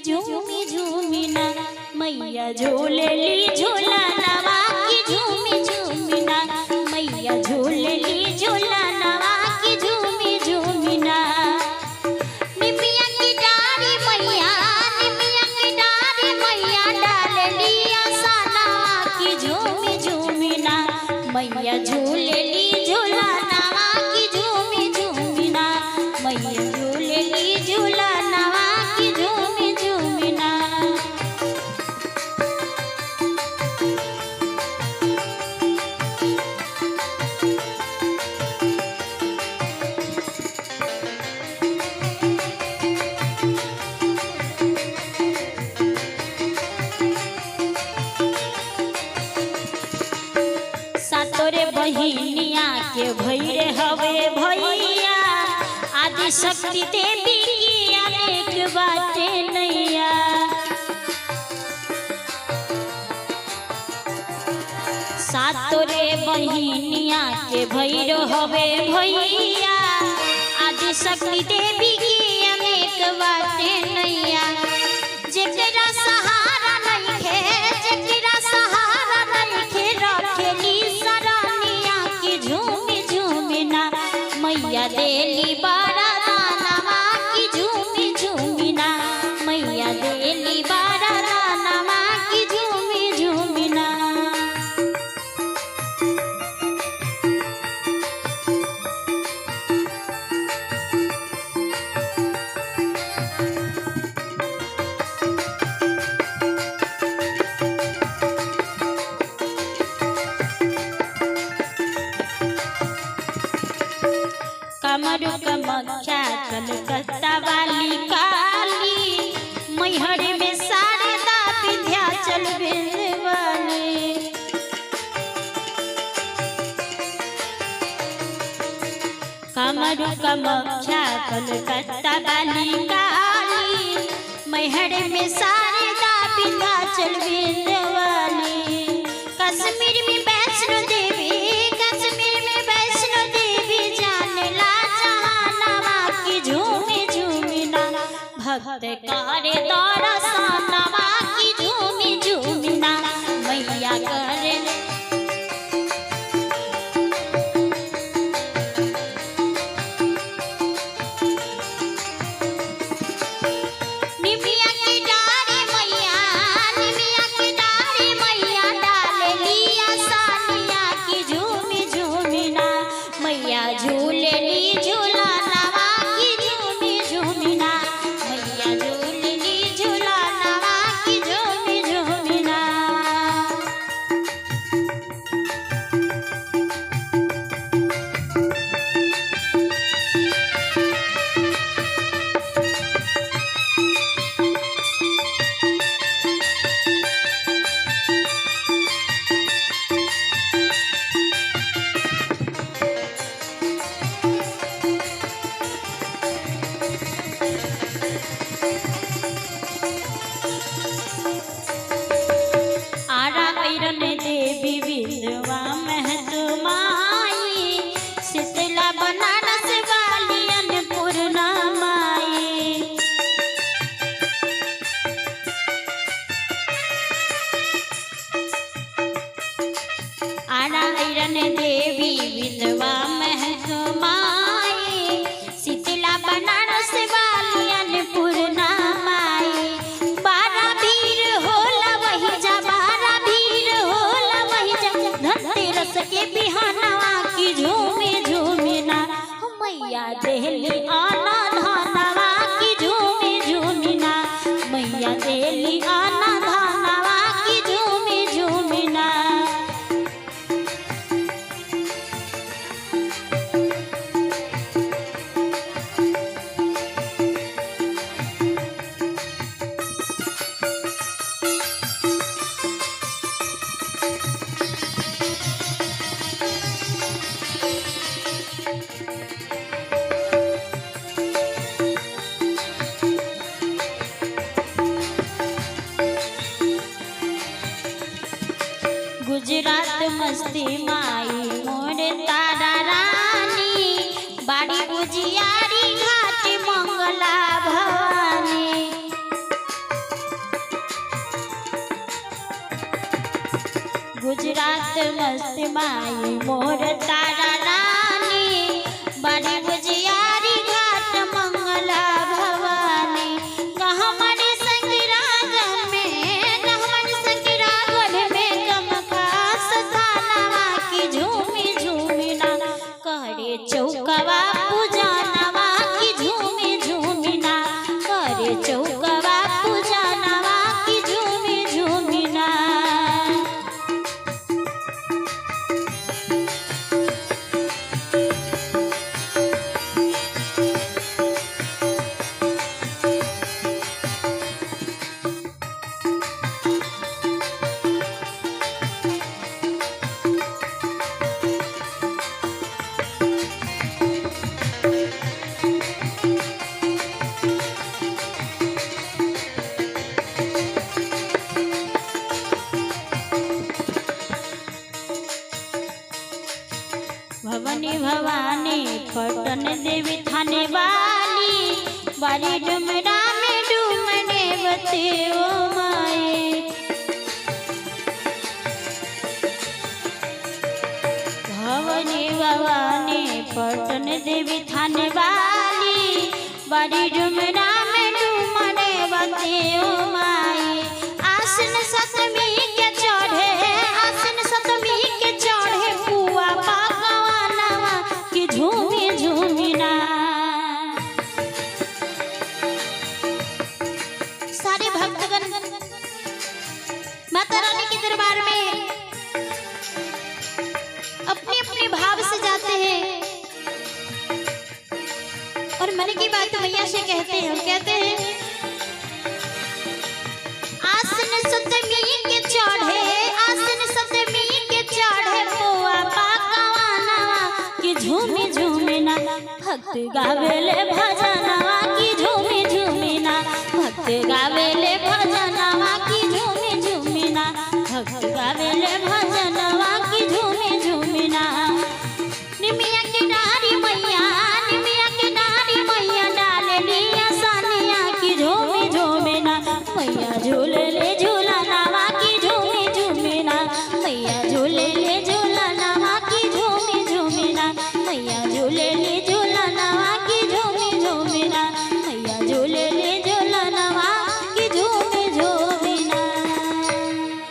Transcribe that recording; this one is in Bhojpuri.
झूमी झूमी ना मैया झूलेली झूला नवा की झूमी झूमी ना मैया झूलेली झूला नवा की झूमी झूमी ना निमिया की डारी मैया डालली आसना की झूमी झूमी ना मैया झूलेली झूला नवा की झूमी झूमी ना मैया झूलेली झूला नवा की झूमी झूमी ना। सातोरे बहिनिया के भैरे हवे भैया आदि शक्ति देवी की अनेक बातें नैया सातोरे बहिनिया के भैरो हवे भैया आदि शक्ति देवी की अनेक बातें नैया जेकरा सहारा नइखे जेकरा सहारा नइखे रखेली सरनिया की झूमी झूमी ना मैया देली बारा दानवा की झूमी झूमी ना मैया देली बारा दानवा की झूमी झूमी ना। कमर कमख्या कलकत्ता वाली काली मैहर में शारदा विंध्याचल वाली कमर कमख्या कलकत्ता वाली काली मैहर में शारदा विंध्याचल वाली कश्मीर में वैष्णो देवी कश्मीर में वैष्णो देवी जानला जहानवा की झूमी झूमी ना भक्त करे दर्शनवा की झूमी झूमी ना मैया करे निमिया की डारी मैया डालली आसनिया की झूमी झूमी ना मैया झूलेली झूला नवा की झूमी झूमी ना मैया झूलेली झूला नवा की झूमी झूमी ना। आरा ऐरन देवी विधवा महतो माई शीतला बनारस वाली अन्नपूर्णा माई आरा ऐरन देवी विधवा महतो माई शीतला बनारस वाली अन्नपूर्णा माई बारा भीड़ होला वही जा बारा भीड़ होला वही जा धनतेरस के बिहानवा की झूमी झूमी ना मैया देली आना धनवा की झूमी झूमी ना मैया देली आना धनवा की झूमी झूमी ना। गुजरात मस्ती माई मोर तारा रानी बाड़ी उजियारी घाट मंगला भवानी माई मोर तारा रानी, बड़ी बुझियारी घाट मंगला भवानी। गहमर संगरागन में कमखास थानवा की झूमी झूमी ना करे चौकवा पूजनवा की झूमी झूमी ना करे चौकवा पूजनवा की झूमी झूमी ना। भवानी भवानी पटन देवी थाने वाली, बारी डुमरा में डूमने बते ओ माए। भवानी भवानी पटन देवी थाने वाली, बारी डुमरा में डूमने बते ओ माए। आसन सतमी के चढ़े, आसन सतमी के चढ़े पुआ पकवानवा की झूमी झूमी ना। सारे भक्तगण माता रानी के दरबार में अपने अपने भाव से जाते हैं और मन की बात मैया से कहते हैं आसन सतमी के चढ़े, आसन सतमी के चढ़े पुआ पकवानवा की झूमी झूमी ना भक्त गावेले भजनवा की झूमी झूमी ना भक्त गावेले भजनवा की झूमी झूमी ना भक्त गावेले भजनवा